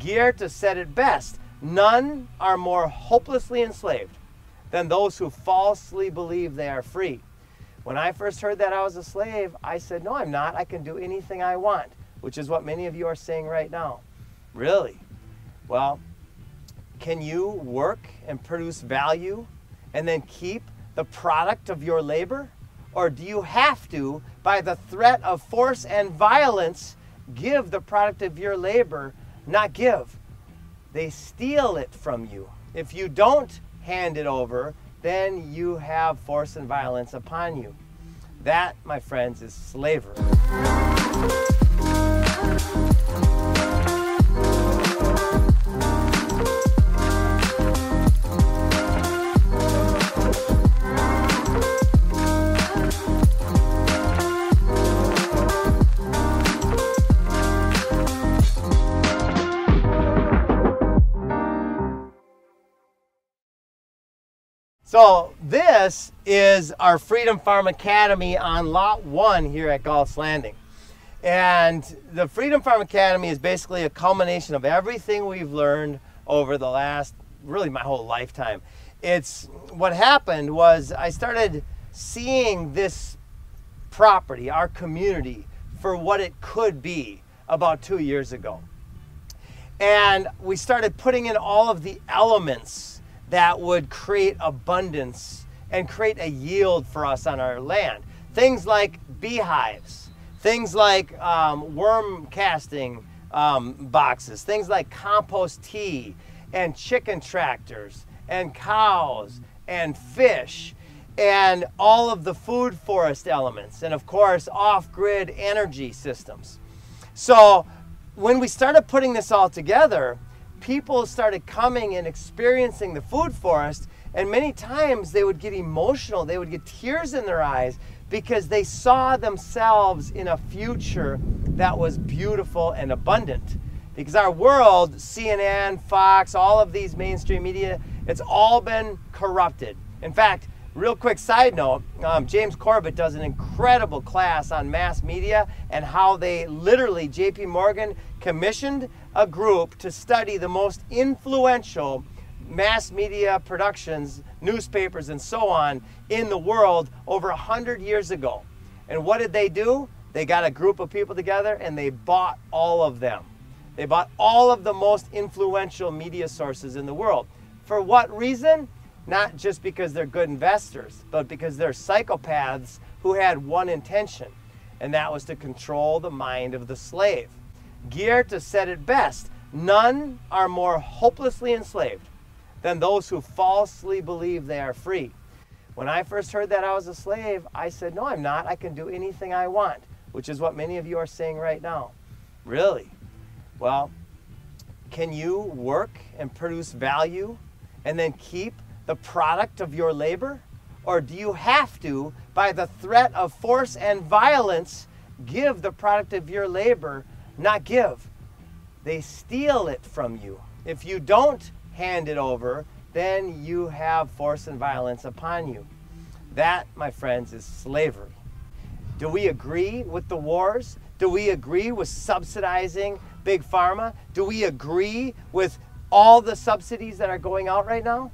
Goethe said it best, none are more hopelessly enslaved than those who falsely believe they are free. When I first heard that I was a slave, I said, no, I'm not. I can do anything I want, which is what many of you are saying right now. Really? Well, can you work and produce value and then keep the product of your labor? Or do you have to, by the threat of force and violence, give the product of your labor? Not give. They steal it from you. If you don't hand it over, then you have force and violence upon you. That, my friends, is slavery. So this is our Freedom Farm Academy on Lot 1 here at Gall's Landing. And the Freedom Farm Academy is basically a culmination of everything we've learned over the last, really my whole lifetime. What happened was I started seeing this property, our community, for what it could be about 2 years ago. And we started putting in all of the elements that would create abundance and create a yield for us on our land. Things like beehives, things like worm casting boxes, things like compost tea and chicken tractors and cows and fish and all of the food forest elements, and of course off-grid energy systems. So when we started putting this all together, people started coming and experiencing the food forest, and many times they would get emotional, they would get tears in their eyes because they saw themselves in a future that was beautiful and abundant. Because our world, CNN, Fox, all of these mainstream media, it's all been corrupted. In fact, real quick side note, James Corbett does an incredible class on mass media and how they literally, JP Morgan commissioned a group to study the most influential mass media productions, newspapers and so on in the world over 100 years ago. And what did they do? They got a group of people together and they bought all of them. They bought all of the most influential media sources in the world. For what reason? Not just because they're good investors, but because they're psychopaths who had one intention, and that was to control the mind of the slave. Goethe said it best, none are more hopelessly enslaved than those who falsely believe they are free. When I first heard that I was a slave, I said, no, I'm not. I can do anything I want, which is what many of you are saying right now. Really? Well, can you work and produce value and then keep the product of your labor? Or do you have to, by the threat of force and violence, give the product of your labor? Not give. They steal it from you. If you don't hand it over, then you have force and violence upon you. That, my friends, is slavery. Do we agree with the wars? Do we agree with subsidizing Big Pharma? Do we agree with all the subsidies that are going out right now?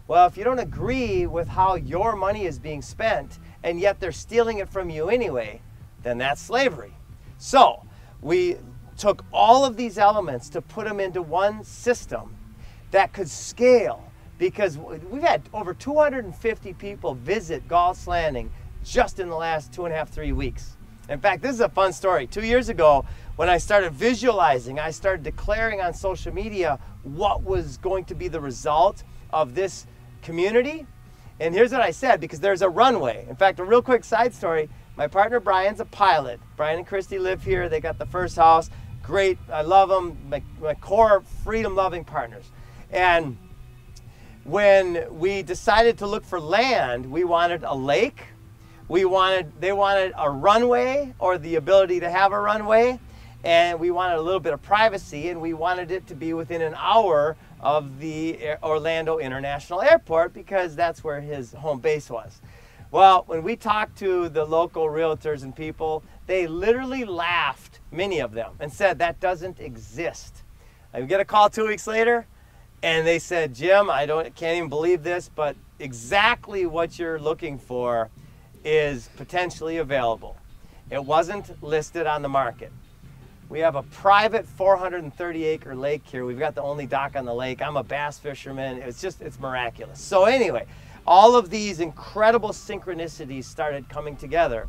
Well, if you don't agree with how your money is being spent, and yet they're stealing it from you anyway, then that's slavery. So we took all of these elements to put them into one system that could scale, because we've had over 250 people visit Gall's Landing just in the last 2.5, 3 weeks. In fact, this is a fun story. 2 years ago, when I started visualizing, I started declaring on social media what was going to be the result of this community. And here's what I said, because there's a runway. In fact, a real quick side story, my partner Brian's a pilot. Brian and Christy live here. They got the first house. Great, I love them, my core freedom-loving partners. And when we decided to look for land, we wanted a lake. They wanted a runway, or the ability to have a runway, and we wanted a little bit of privacy, and we wanted it to be within an hour of the Orlando International Airport, because that's where his home base was. Well, when we talked to the local realtors and people, they literally laughed, many of them, and said that doesn't exist. I get a call 2 weeks later, and they said, Jim, can't even believe this, but exactly what you're looking for is potentially available. It wasn't listed on the market. We have a private 430-acre lake here. We've got the only dock on the lake. I'm a bass fisherman. It's miraculous. So anyway, all of these incredible synchronicities started coming together.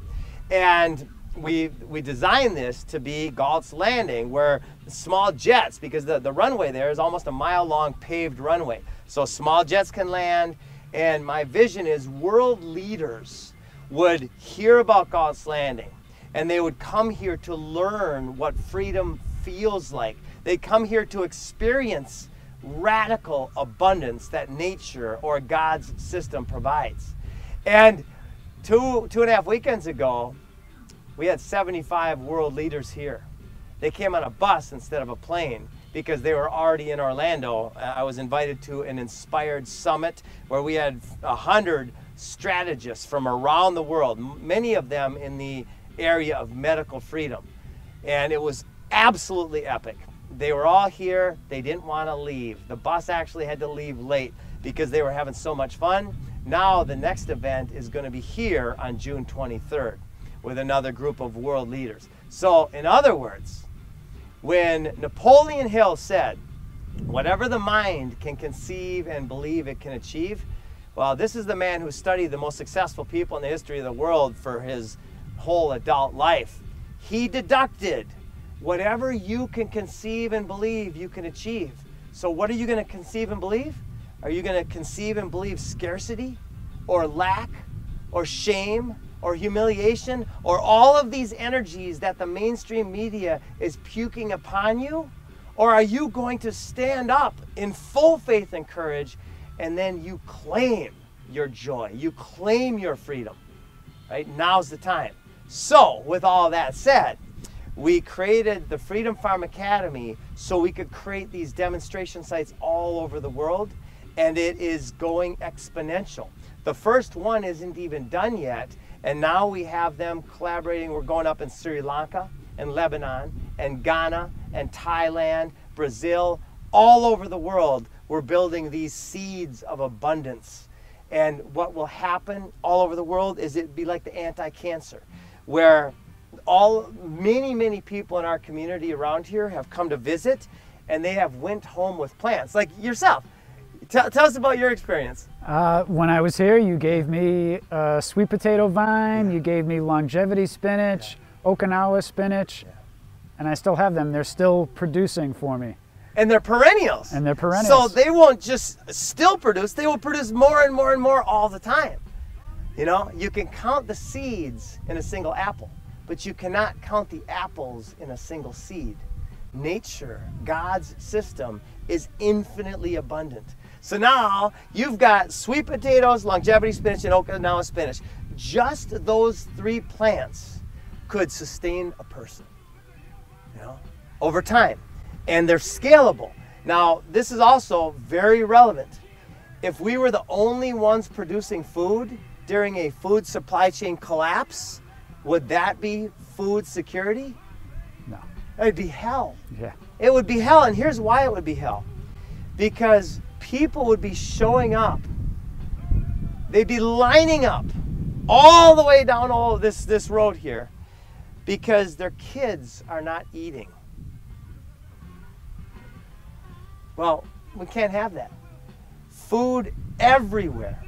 And we designed this to be Galt's Landing, where small jets, because the runway there is almost a mile-long paved runway. So small jets can land, and my vision is world leaders would hear about Galt's Landing, and they would come here to learn what freedom feels like. They come here to experience radical abundance that nature or God's system provides. And two and a half weekends ago, we had 75 world leaders here. They came on a bus instead of a plane because they were already in Orlando. I was invited to an inspired summit where we had 100 strategists from around the world, many of them in the area of medical freedom. And it was absolutely epic. They were all here. They didn't want to leave. The bus actually had to leave late because they were having so much fun. Now the next event is going to be here on June 23rd with another group of world leaders. So in other words, when Napoleon Hill said, whatever the mind can conceive and believe it can achieve, well, this is the man who studied the most successful people in the history of the world for his whole adult life. He deducted, whatever you can conceive and believe, you can achieve. So what are you going to conceive and believe? Are you going to conceive and believe scarcity or lack or shame or humiliation or all of these energies that the mainstream media is puking upon you? Or are you going to stand up in full faith and courage, and then you claim your joy, you claim your freedom, right? Now's the time. So with all that said, we created the Freedom Farm Academy so we could create these demonstration sites all over the world, and it is going exponential. The first one isn't even done yet, and now we have them collaborating. We're going up in Sri Lanka and Lebanon and Ghana and Thailand, Brazil, all over the world. We're building these seeds of abundance. And what will happen all over the world is it'd be like the anti-cancer, where many people in our community around here have come to visit, and they have went home with plants, like yourself. Tell us about your experience. When I was here, you gave me a sweet potato vine, you gave me longevity spinach, Okinawa spinach, and I still have them. They're still producing for me. And they're perennials. And they're perennials. So they won't just still produce, they will produce more and more and more all the time. You know, you can count the seeds in a single apple, but you cannot count the apples in a single seed. Nature, God's system, is infinitely abundant. So now you've got sweet potatoes, longevity spinach, and Okinawa spinach. Just those 3 plants could sustain a person, you know, over time. And they're scalable. Now, this is also very relevant. If we were the only ones producing food during a food supply chain collapse, would that be food security? No. It'd be hell. Yeah. It would be hell, and here's why it would be hell. Because people would be showing up. They'd be lining up all the way down all this road here because their kids are not eating. Well, we can't have that. Food everywhere.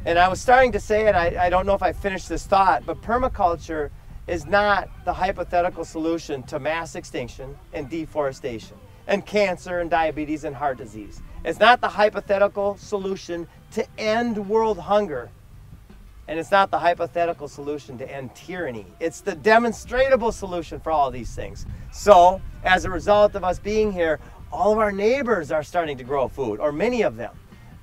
And I was starting to say it, I don't know if I finished this thought, but permaculture is not the hypothetical solution to mass extinction and deforestation and cancer and diabetes and heart disease. It's not the hypothetical solution to end world hunger. And it's not the hypothetical solution to end tyranny. It's the demonstratable solution for all of these things. So, as a result of us being here, all of our neighbors are starting to grow food, or many of them.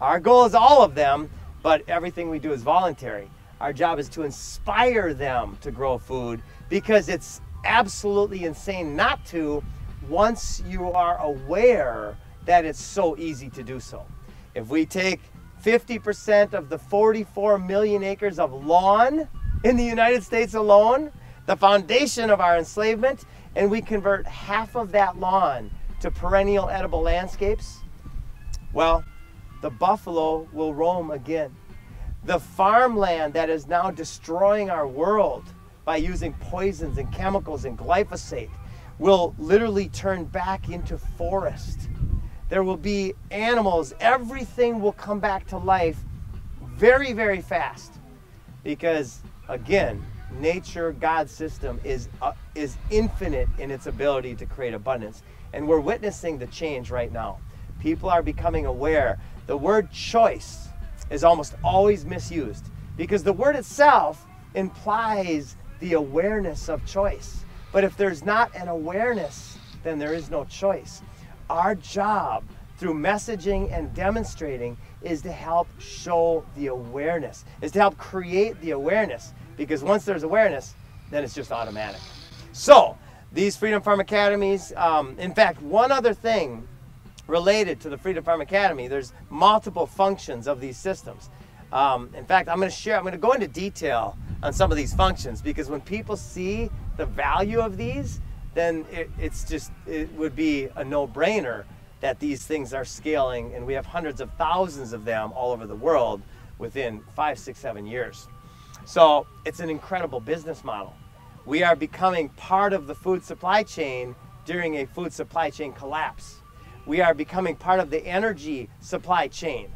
Our goal is all of them, but everything we do is voluntary. Our job is to inspire them to grow food because it's absolutely insane not to once you are aware that it's so easy to do so. If we take 50% of the 44 million acres of lawn in the United States alone, the foundation of our enslavement, and we convert half of that lawn to perennial edible landscapes, well, the buffalo will roam again. The farmland that is now destroying our world by using poisons and chemicals and glyphosate will literally turn back into forest. There will be animals, everything will come back to life very, very fast. Because again, nature, God's system is infinite in its ability to create abundance. And we're witnessing the change right now. People are becoming aware. The word choice is almost always misused because the word itself implies the awareness of choice. But if there's not an awareness, then there is no choice. Our job through messaging and demonstrating is to help show the awareness, is to help create the awareness, because once there's awareness, then it's just automatic. So these Freedom Farm Academies, in fact, one other thing related to the Freedom Farm Academy, there's multiple functions of these systems. In fact, I'm going to go into detail on some of these functions, because when people see the value of these, then it would be a no-brainer that these things are scaling, and we have hundreds of thousands of them all over the world within 5, 6, 7 years. So it's an incredible business model. We are becoming part of the food supply chain during a food supply chain collapse. We are becoming part of the energy supply chain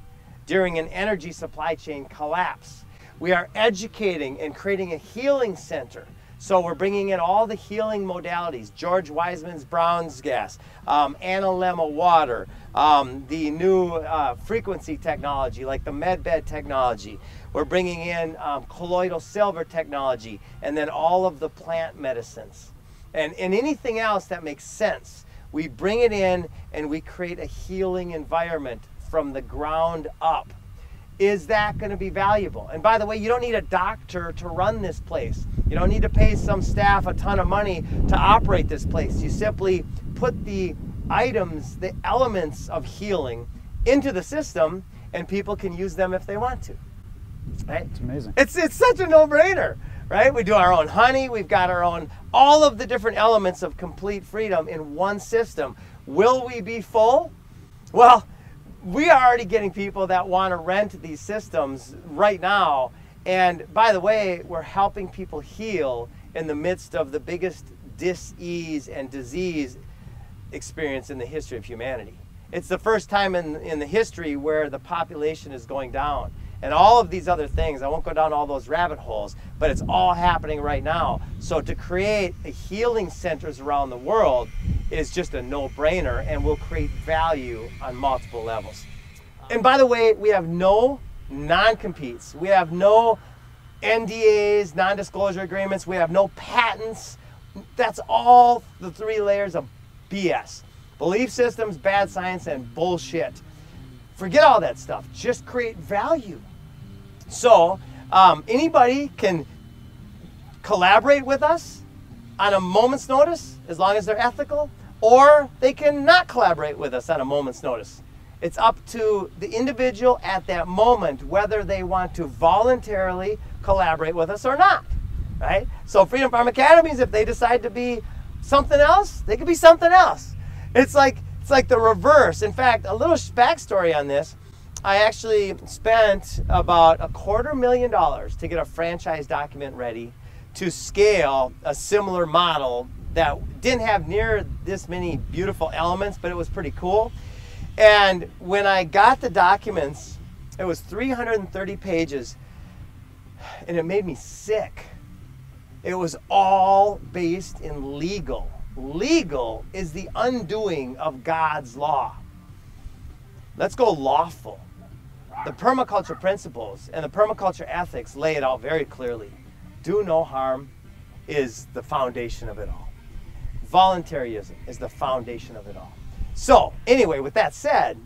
during an energy supply chain collapse. We are educating and creating a healing center. So we're bringing in all the healing modalities, George Wiseman's Brown's gas, analemma water, the new frequency technology like the MedBed technology. We're bringing in colloidal silver technology, and then all of the plant medicines. And anything else that makes sense. We bring it in and we create a healing environment from the ground up. Is that going to be valuable? And by the way, you don't need a doctor to run this place. You don't need to pay some staff a ton of money to operate this place. You simply put the items, the elements of healing into the system, and people can use them if they want to. Right? It's amazing. It's such a no-brainer, right? We do our own honey. We've got our own, all of the different elements of complete freedom in one system. Will we be full? Well, we are already getting people that want to rent these systems right now. And by the way, we're helping people heal in the midst of the biggest dis-ease and disease experience in the history of humanity. It's the first time in the history where the population is going down. And all of these other things, I won't go down all those rabbit holes, but it's all happening right now. So to create healing centers around the world is just a no-brainer, and will create value on multiple levels. And by the way, we have no non-competes. We have no NDAs, non-disclosure agreements. We have no patents. That's all the 3 layers of BS. Belief systems, bad science, and bullshit. Forget all that stuff. Just create value. So anybody can collaborate with us on a moment's notice, as long as they're ethical, or they can not collaborate with us on a moment's notice. It's up to the individual at that moment whether they want to voluntarily collaborate with us or not, right? So Freedom Farm Academies, if they decide to be something else, they could be something else. It's like the reverse. In fact, a little backstory on this. I actually spent about $250,000 to get a franchise document ready to scale a similar model that didn't have near this many beautiful elements, but it was pretty cool. And when I got the documents, it was 330 pages, and it made me sick. It was all based in legal. Legal is the undoing of God's law. Let's go lawful. The permaculture principles and the permaculture ethics lay it out very clearly. Do no harm is the foundation of it all. Voluntarism is the foundation of it all. So anyway, with that said,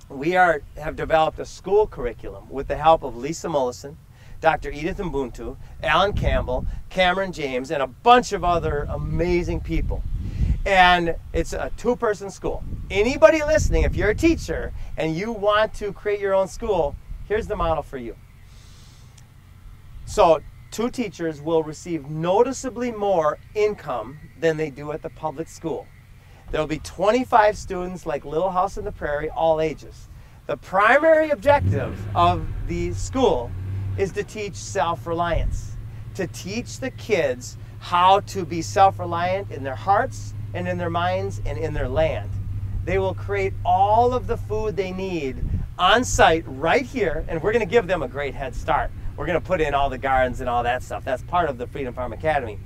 we have developed a school curriculum with the help of Lisa Mullison, Dr. Edith Mbuntu, Alan Campbell, Cameron James, and a bunch of other amazing people. And it's a 2-person school. Anybody listening, if you're a teacher and you want to create your own school, here's the model for you. So 2 teachers will receive noticeably more income than they do at the public school. There'll be 25 students like Little House on the Prairie, all ages. The primary objective of the school is to teach self-reliance, to teach the kids how to be self-reliant in their hearts and in their minds and in their land. They will create all of the food they need on site right here, and we're going to give them a great head start. We're going to put in all the gardens and all that stuff. That's part of the Freedom Farm Academy.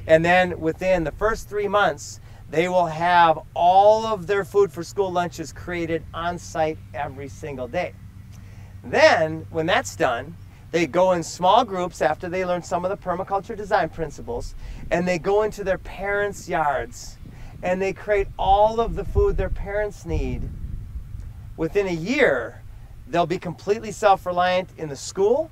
And then within the first 3 months, they will have all of their food for school lunches created on site every single day. Then, when that's done, they go in small groups after they learn some of the permaculture design principles, and they go into their parents' yards, and they create all of the food their parents need. Within a year, they'll be completely self-reliant in the school,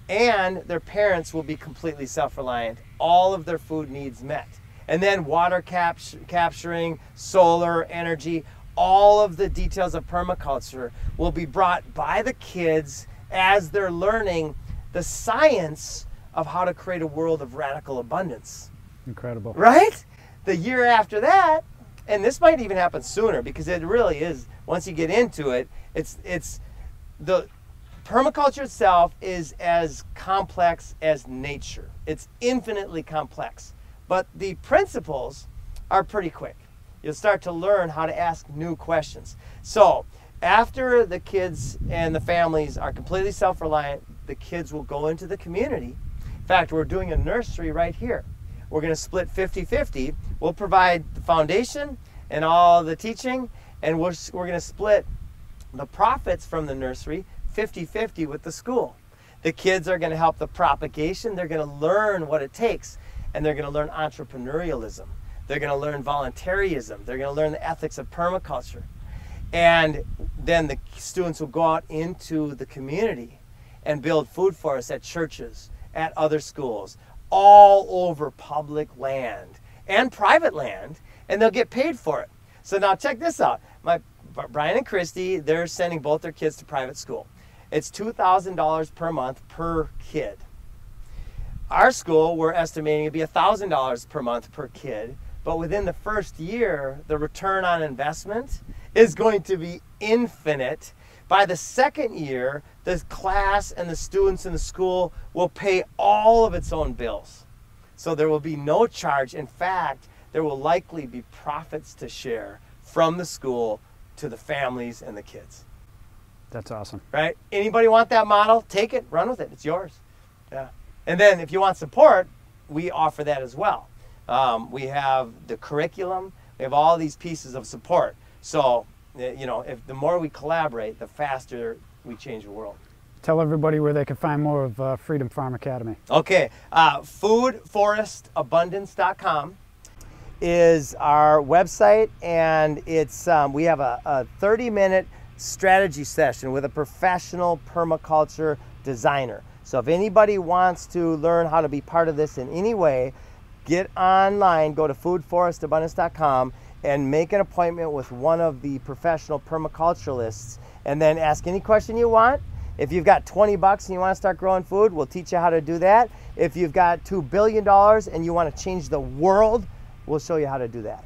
and their parents will be completely self-reliant. All of their food needs met. And then water capturing, solar energy, all of the details of permaculture will be brought by the kids as they're learning the science of how to create a world of radical abundance. Incredible. Right? The year after that, and this might even happen sooner because it really is, once you get into it, it's the permaculture itself is as complex as nature. It's infinitely complex. But the principles are pretty quick. You'll start to learn how to ask new questions. So after the kids and the families are completely self-reliant, the kids will go into the community. In fact, we're doing a nursery right here. We're going to split 50-50. We'll provide the foundation and all the teaching, and we're going to split the profits from the nursery 50-50 with the school. The kids are going to help the propagation. They're going to learn what it takes, and they're going to learn entrepreneurialism. They're going to learn voluntarism. They're going to learn the ethics of permaculture. And then the students will go out into the community and build food forests at churches, at other schools, all over public land and private land, and they'll get paid for it. So now check this out. Brian and Christy, they're sending both their kids to private school. It's $2,000 per month per kid. Our school, we're estimating it'd be $1,000 per month per kid, but within the first year, the return on investment is going to be infinite. By the second year, the class and the students in the school will pay all of its own bills. So there will be no charge. In fact, there will likely be profits to share from the school to the families and the kids. That's awesome. Right? Anybody want that model? Take it, run with it. It's yours. Yeah. And then if you want support, we offer that as well. We have the curriculum. We have all these pieces of support. So, you know, if the more we collaborate, the faster we change the world. Tell everybody where they can find more of Freedom Farm Academy. Okay. Foodforestabundance.com is our website, and it's we have a 30-minute strategy session with a professional permaculture designer. So if anybody wants to learn how to be part of this in any way, get online, go to foodforestabundance.com and make an appointment with one of the professional permaculturalists, and then ask any question you want. If you've got $20 and you want to start growing food, we'll teach you how to do that. If you've got $2 billion and you want to change the world, we'll show you how to do that.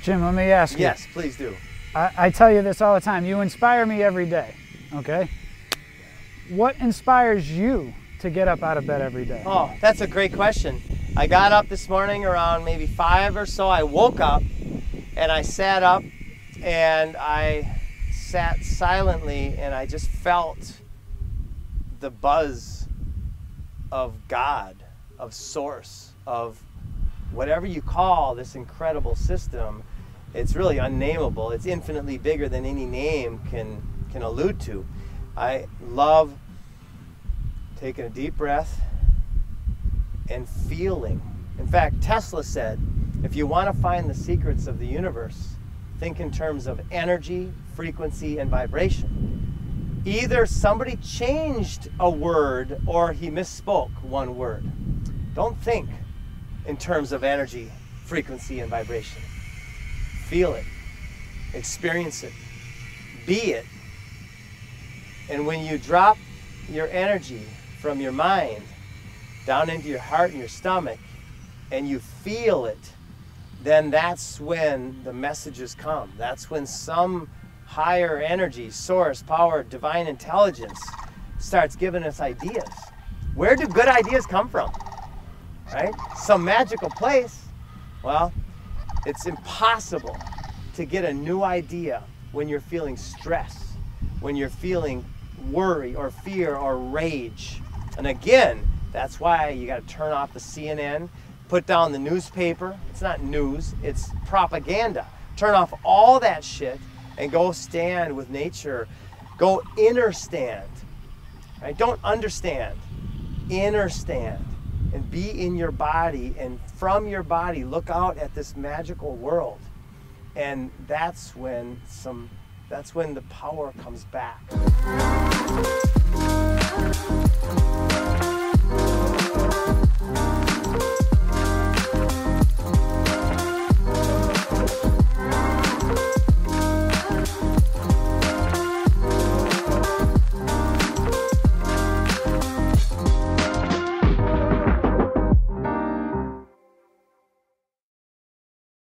Jim, let me ask you. Yes, please do. I tell you this all the time. You inspire me every day, okay? What inspires you to get up out of bed every day? Oh, that's a great question. I got up this morning around maybe 5 or so. I woke up and I sat up and I sat silently and I just felt the buzz of God, of Source, of whatever you call this incredible system. It's really unnameable. It's infinitely bigger than any name can allude to. I love taking a deep breath and feeling. In fact, Tesla said, if you want to find the secrets of the universe, think in terms of energy, frequency, and vibration. Either somebody changed a word or he misspoke one word. Don't think in terms of energy, frequency, and vibration. Feel it, experience it, be it. And when you drop your energy from your mind down into your heart and your stomach, and you feel it, then that's when the messages come. That's when some higher energy, source, power, divine intelligence starts giving us ideas. Where do good ideas come from? Right? Some magical place. Well, it's impossible to get a new idea when you're feeling stress, when you're feeling worry or fear or rage. And again, that's why you got to turn off the CNN, put down the newspaper. It's not news, it's propaganda. Turn off all that shit and go stand with nature. Go inner stand. Right? Don't understand. Inner stand. And be in your body, and from your body look out at this magical world. And that's when the power comes back.